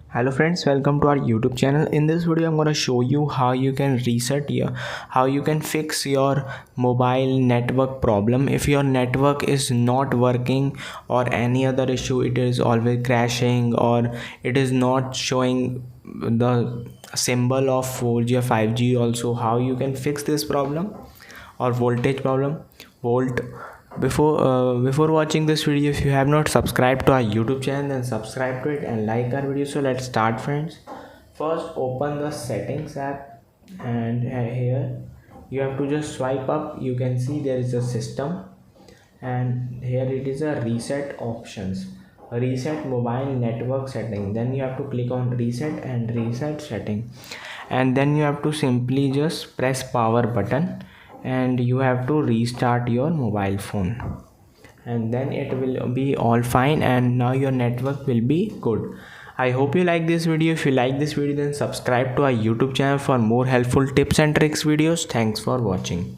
Hello friends, welcome to our YouTube channel. In this video I'm going to show you how you can fix your mobile network problem. If your network is not working or any other issue, it is always crashing or it is not showing the symbol of 4G or 5G, also how you can fix this problem or voltage problem. Before watching this video, if you have not subscribed to our YouTube channel, then subscribe to it and like our video. So let's start, friends. First, open the settings app, and here you have to just swipe up. You can see there is a system, and here it is a reset options, reset mobile network setting. Then you have to click on reset and reset setting, and then you have to simply just press power button, and you have to restart your mobile phone, and then it will be all fine, and now your network will be good. I hope you like this video. If you like this video, then subscribe to our YouTube channel for more helpful tips and tricks videos. Thanks for watching.